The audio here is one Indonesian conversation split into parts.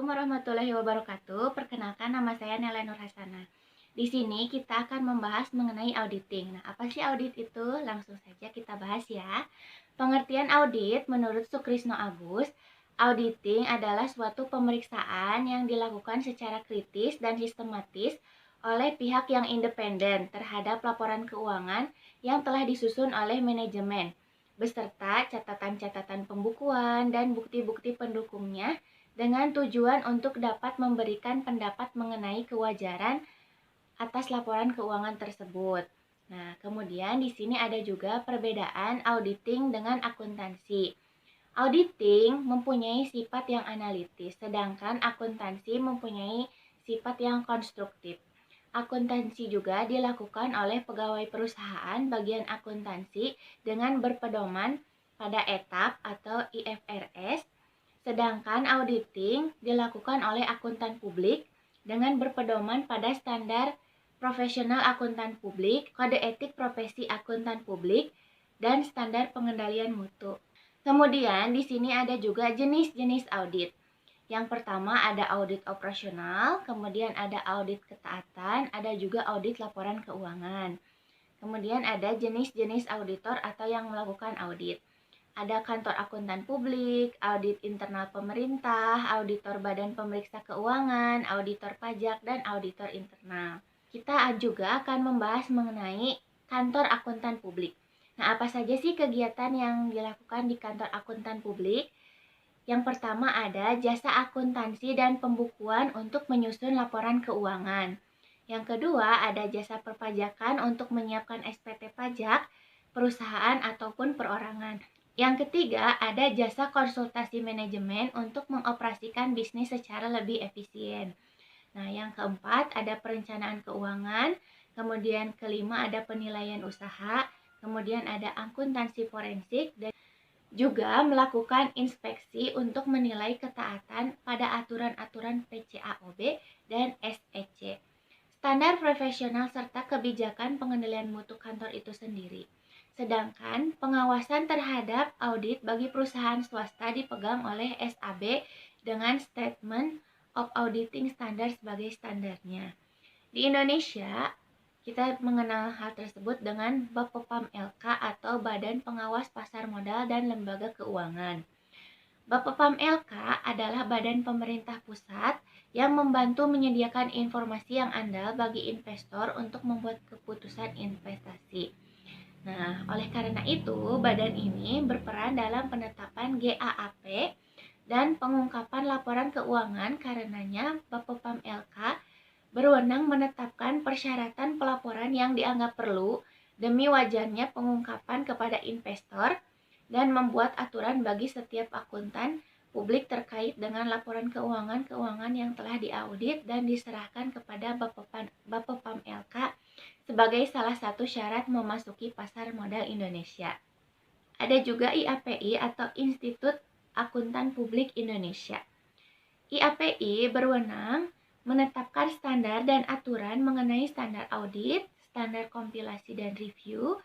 Assalamualaikum warahmatullahi wabarakatuh. Perkenalkan, nama saya Nela Nur Hasana. Di sini kita akan membahas mengenai auditing. Nah, apa sih audit itu? Langsung saja kita bahas ya. Pengertian audit menurut Sukrisno Agus, auditing adalah suatu pemeriksaan yang dilakukan secara kritis dan sistematis oleh pihak yang independen terhadap laporan keuangan yang telah disusun oleh manajemen, beserta catatan-catatan pembukuan dan bukti-bukti pendukungnya dengan tujuan untuk dapat memberikan pendapat mengenai kewajaran atas laporan keuangan tersebut. Nah, kemudian di sini ada juga perbedaan auditing dengan akuntansi. Auditing mempunyai sifat yang analitis, sedangkan akuntansi mempunyai sifat yang konstruktif. Akuntansi juga dilakukan oleh pegawai perusahaan bagian akuntansi dengan berpedoman pada etap atau IFRS, sedangkan auditing dilakukan oleh akuntan publik dengan berpedoman pada standar profesional akuntan publik, kode etik profesi akuntan publik, dan standar pengendalian mutu. Kemudian di sini ada juga jenis-jenis audit. Yang pertama ada audit operasional, kemudian ada audit ketaatan, ada juga audit laporan keuangan. Kemudian ada jenis-jenis auditor atau yang melakukan audit. Ada kantor akuntan publik, audit internal pemerintah, auditor badan pemeriksa keuangan, auditor pajak, dan auditor internal. Kita juga akan membahas mengenai kantor akuntan publik. Nah, apa saja sih kegiatan yang dilakukan di kantor akuntan publik? Yang pertama ada jasa akuntansi dan pembukuan untuk menyusun laporan keuangan. Yang kedua ada jasa perpajakan untuk menyiapkan SPT pajak, perusahaan ataupun perorangan. Yang ketiga ada jasa konsultasi manajemen untuk mengoperasikan bisnis secara lebih efisien. Nah, yang keempat ada perencanaan keuangan, kemudian kelima ada penilaian usaha, kemudian ada akuntansi forensik, dan juga melakukan inspeksi untuk menilai ketaatan pada aturan-aturan PCAOB dan SEC, standar profesional serta kebijakan pengendalian mutu kantor itu sendiri. Sedangkan pengawasan terhadap audit bagi perusahaan swasta dipegang oleh SAB dengan Statement of Auditing Standard sebagai standarnya. Di Indonesia, kita mengenal hal tersebut dengan Bapepam LK atau Badan Pengawas Pasar Modal dan Lembaga Keuangan. Bapepam LK adalah badan pemerintah pusat yang membantu menyediakan informasi yang andal bagi investor untuk membuat keputusan investasi. Nah, oleh karena itu, badan ini berperan dalam penetapan GAAP dan pengungkapan laporan keuangan. Karenanya, Bapepam LK berwenang menetapkan persyaratan pelaporan yang dianggap perlu demi wajarnya pengungkapan kepada investor dan membuat aturan bagi setiap akuntan publik terkait dengan laporan keuangan yang telah diaudit dan diserahkan kepada Bapepam LK sebagai salah satu syarat memasuki pasar modal Indonesia. Ada juga IAPI atau Institut Akuntan Publik Indonesia. IAPI berwenang menetapkan standar dan aturan mengenai standar audit, standar kompilasi dan review,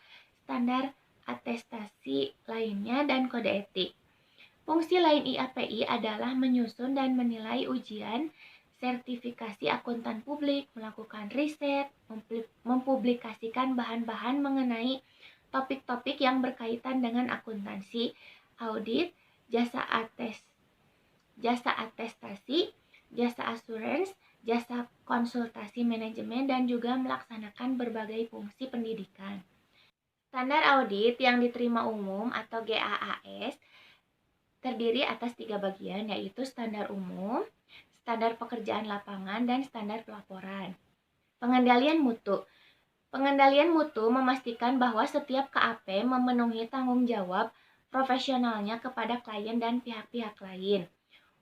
standar atestasi lainnya, dan kode etik. Fungsi lain IAPI adalah menyusun dan menilai ujian sertifikasi akuntan publik, melakukan riset, mempublikasikan bahan-bahan mengenai topik-topik yang berkaitan dengan akuntansi, audit, jasa atestasi, jasa assurance, jasa konsultasi manajemen, dan juga melaksanakan berbagai fungsi pendidikan. Standar audit yang diterima umum atau GAAS terdiri atas 3 bagian, yaitu standar umum, standar pekerjaan lapangan, dan standar pelaporan. Pengendalian mutu. Pengendalian mutu memastikan bahwa setiap KAP memenuhi tanggung jawab profesionalnya kepada klien dan pihak-pihak lain.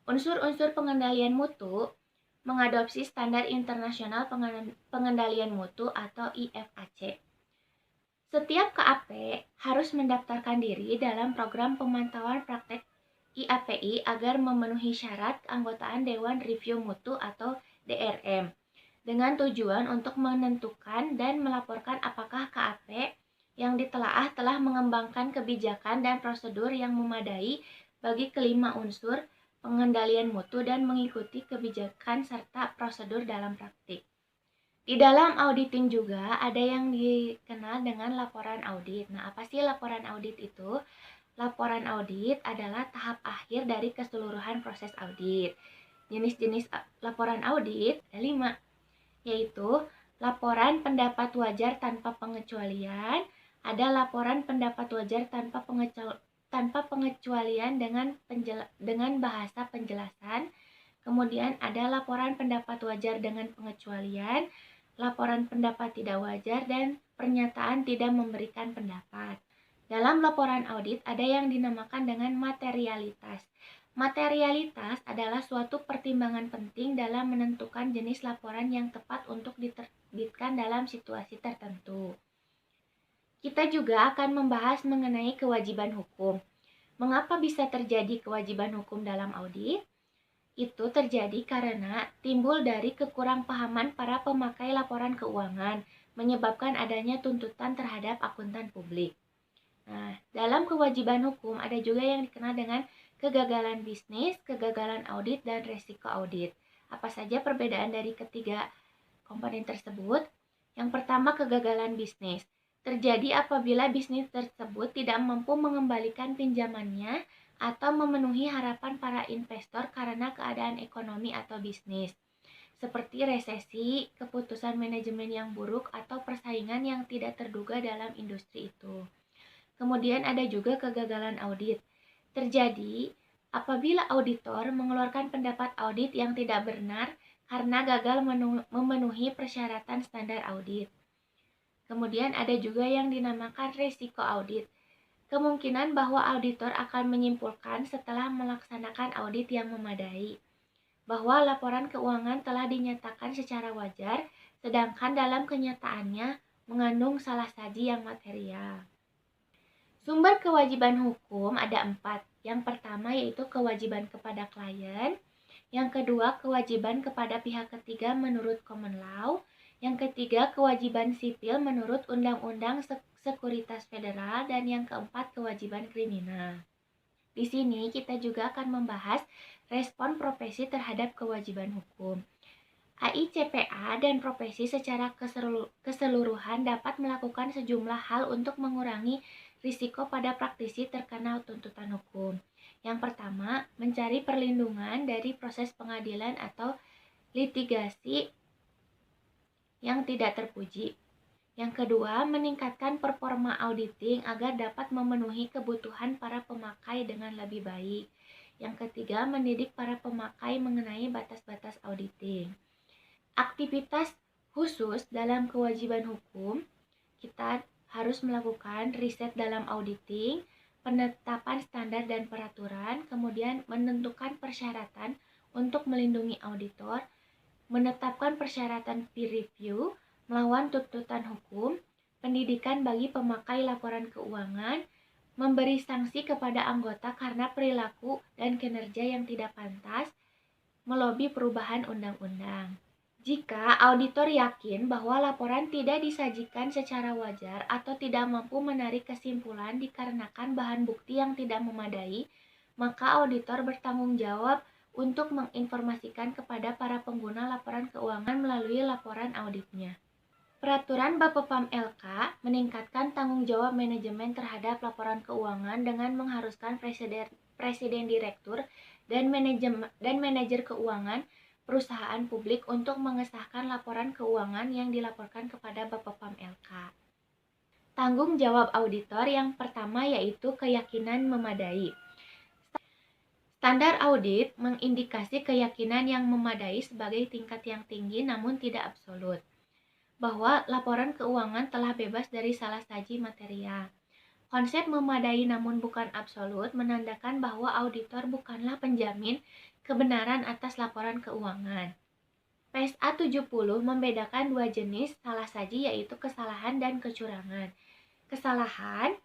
Unsur-unsur pengendalian mutu mengadopsi Standar Internasional Pengendalian Mutu atau IFAC. Setiap KAP harus mendaftarkan diri dalam program pemantauan praktek IAPI agar memenuhi syarat keanggotaan Dewan Review Mutu atau DRM, dengan tujuan untuk menentukan dan melaporkan apakah KAP yang ditelaah telah mengembangkan kebijakan dan prosedur yang memadai bagi kelima unsur pengendalian mutu, dan mengikuti kebijakan serta prosedur dalam praktik. Di dalam auditing juga ada yang dikenal dengan laporan audit. Nah, apa sih laporan audit itu? Laporan audit adalah tahap akhir dari keseluruhan proses audit. Jenis-jenis laporan audit ada 5, yaitu laporan pendapat wajar tanpa pengecualian, ada laporan pendapat wajar tanpa pengecualian dengan bahasa penjelasan, kemudian ada laporan pendapat wajar dengan pengecualian, laporan pendapat tidak wajar, dan pernyataan tidak memberikan pendapat. Dalam laporan audit ada yang dinamakan dengan materialitas. Materialitas adalah suatu pertimbangan penting dalam menentukan jenis laporan yang tepat untuk diterbitkan dalam situasi tertentu. Kita juga akan membahas mengenai kewajiban hukum. Mengapa bisa terjadi kewajiban hukum dalam audit? Itu terjadi karena timbul dari kekurangpahaman para pemakai laporan keuangan, menyebabkan adanya tuntutan terhadap akuntan publik. Nah, dalam kewajiban hukum ada juga yang dikenal dengan kegagalan bisnis, kegagalan audit, dan resiko audit. Apa saja perbedaan dari ketiga komponen tersebut? Yang pertama, kegagalan bisnis. Terjadi apabila bisnis tersebut tidak mampu mengembalikan pinjamannya atau memenuhi harapan para investor karena keadaan ekonomi atau bisnis, seperti resesi, keputusan manajemen yang buruk, atau persaingan yang tidak terduga dalam industri itu. Kemudian ada juga kegagalan audit. Terjadi apabila auditor mengeluarkan pendapat audit yang tidak benar karena gagal memenuhi persyaratan standar audit. Kemudian ada juga yang dinamakan resiko audit. Kemungkinan bahwa auditor akan menyimpulkan setelah melaksanakan audit yang memadai bahwa laporan keuangan telah dinyatakan secara wajar, sedangkan dalam kenyataannya mengandung salah saji yang material. Sumber kewajiban hukum ada 4. Yang pertama yaitu kewajiban kepada klien, yang kedua kewajiban kepada pihak ketiga menurut common law, yang ketiga kewajiban sipil menurut Undang-Undang Sekuritas Federal, dan yang keempat kewajiban kriminal. Di sini kita juga akan membahas respon profesi terhadap kewajiban hukum. AICPA dan profesi secara keseluruhan dapat melakukan sejumlah hal untuk mengurangi risiko pada praktisi terkena tuntutan hukum. Yang pertama, mencari perlindungan dari proses pengadilan atau litigasi yang tidak terpuji. Yang kedua, meningkatkan performa auditing agar dapat memenuhi kebutuhan para pemakai dengan lebih baik. Yang ketiga, mendidik para pemakai mengenai batas-batas auditing. Aktivitas khusus dalam kewajiban hukum, kita harus melakukan riset dalam auditing, penetapan standar dan peraturan, kemudian menentukan persyaratan untuk melindungi auditor, menetapkan persyaratan peer review, melawan tuntutan hukum, pendidikan bagi pemakai laporan keuangan, memberi sanksi kepada anggota karena perilaku dan kinerja yang tidak pantas, melobi perubahan undang-undang. Jika auditor yakin bahwa laporan tidak disajikan secara wajar atau tidak mampu menarik kesimpulan dikarenakan bahan bukti yang tidak memadai, maka auditor bertanggung jawab untuk menginformasikan kepada para pengguna laporan keuangan melalui laporan auditnya. Peraturan Bapepam LK meningkatkan tanggung jawab manajemen terhadap laporan keuangan dengan mengharuskan presiden direktur dan manajer keuangan perusahaan publik untuk mengesahkan laporan keuangan yang dilaporkan kepada Bapepam LK. Tanggung jawab auditor yang pertama yaitu keyakinan memadai. Standar audit mengindikasi keyakinan yang memadai sebagai tingkat yang tinggi namun tidak absolut, bahwa laporan keuangan telah bebas dari salah saji material. Konsep memadai namun bukan absolut menandakan bahwa auditor bukanlah penjamin kebenaran atas laporan keuangan. PSA 70 membedakan dua jenis salah saji yaitu kesalahan dan kecurangan. Kesalahan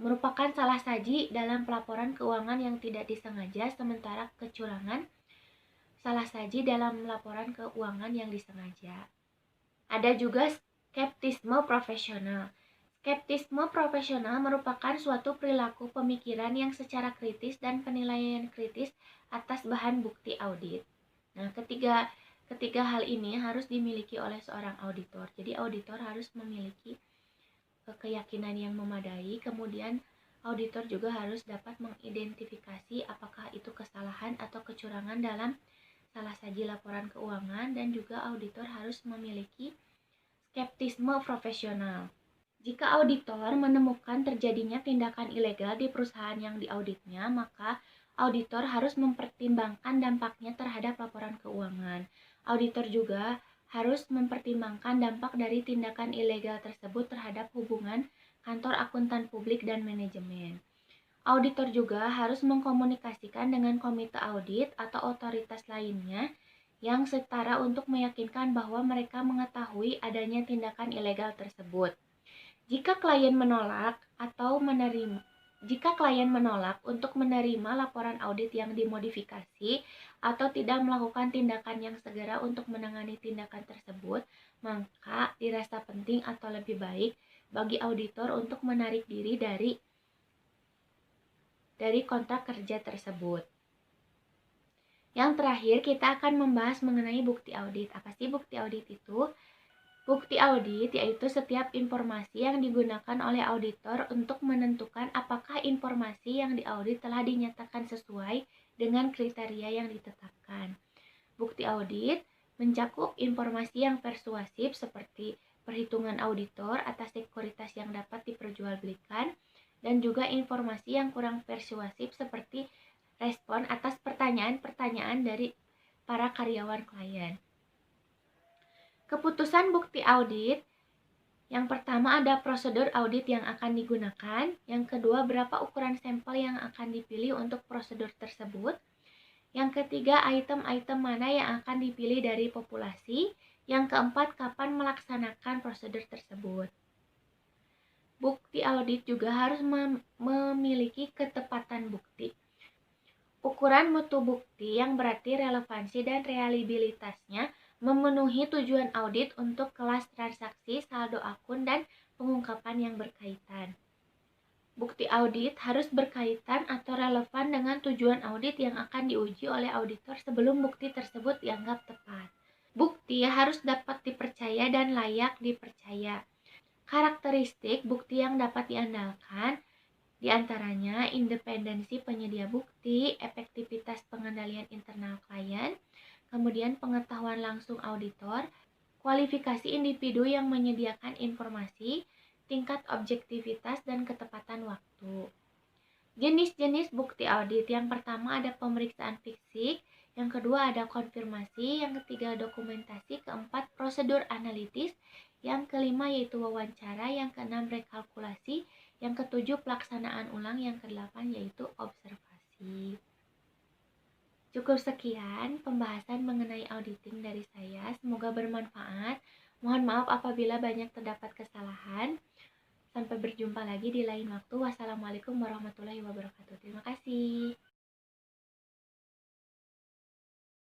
merupakan salah saji dalam pelaporan keuangan yang tidak disengaja, sementara kecurangan salah saji dalam laporan keuangan yang disengaja. Ada juga skeptisme profesional. Skeptisme profesional merupakan suatu perilaku pemikiran yang secara kritis dan penilaian kritis atas bahan bukti audit. Nah, ketiga hal ini harus dimiliki oleh seorang auditor. Jadi auditor harus memiliki keyakinan yang memadai, kemudian auditor juga harus dapat mengidentifikasi apakah itu kesalahan atau kecurangan dalam salah saji laporan keuangan, dan juga auditor harus memiliki skeptisme profesional. Jika auditor menemukan terjadinya tindakan ilegal di perusahaan yang diauditnya, maka auditor harus mempertimbangkan dampaknya terhadap laporan keuangan. Auditor juga harus mempertimbangkan dampak dari tindakan ilegal tersebut terhadap hubungan kantor akuntan publik dan manajemen. Auditor juga harus mengkomunikasikan dengan komite audit atau otoritas lainnya yang setara untuk meyakinkan bahwa mereka mengetahui adanya tindakan ilegal tersebut. Jika klien menolak untuk menerima laporan audit yang dimodifikasi atau tidak melakukan tindakan yang segera untuk menangani tindakan tersebut, maka dirasa penting atau lebih baik bagi auditor untuk menarik diri dari kontrak kerja tersebut. Yang terakhir, kita akan membahas mengenai bukti audit. Apa sih bukti audit itu? Bukti audit yaitu setiap informasi yang digunakan oleh auditor untuk menentukan apakah informasi yang diaudit telah dinyatakan sesuai dengan kriteria yang ditetapkan. Bukti audit mencakup informasi yang persuasif seperti perhitungan auditor atas sekuritas yang dapat diperjualbelikan, dan juga informasi yang kurang persuasif seperti respon atas pertanyaan-pertanyaan dari para karyawan klien. Keputusan bukti audit, yang pertama ada prosedur audit yang akan digunakan, yang kedua berapa ukuran sampel yang akan dipilih untuk prosedur tersebut, yang ketiga item-item mana yang akan dipilih dari populasi, yang keempat kapan melaksanakan prosedur tersebut. Bukti audit juga harus memiliki ketepatan bukti. Ukuran mutu bukti yang berarti relevansi dan reliabilitasnya memenuhi tujuan audit untuk kelas transaksi, saldo akun, dan pengungkapan yang berkaitan. Bukti audit harus berkaitan atau relevan dengan tujuan audit yang akan diuji oleh auditor sebelum bukti tersebut dianggap tepat. Bukti harus dapat dipercaya dan layak dipercaya. Karakteristik bukti yang dapat diandalkan diantaranya independensi penyedia bukti, efektivitas pengendalian internal klien, kemudian pengetahuan langsung auditor, kualifikasi individu yang menyediakan informasi, tingkat objektivitas dan ketepatan waktu. Jenis-jenis bukti audit, yang pertama ada pemeriksaan fisik, yang kedua ada konfirmasi, yang ketiga dokumentasi, keempat prosedur analitis, yang kelima yaitu wawancara, yang keenam rekalkulasi, yang ketujuh pelaksanaan ulang, yang kedelapan yaitu observasi. Cukup sekian pembahasan mengenai auditing dari saya, semoga bermanfaat. Mohon maaf apabila banyak terdapat kesalahan. Sampai berjumpa lagi di lain waktu. Wassalamualaikum warahmatullahi wabarakatuh. Terima kasih.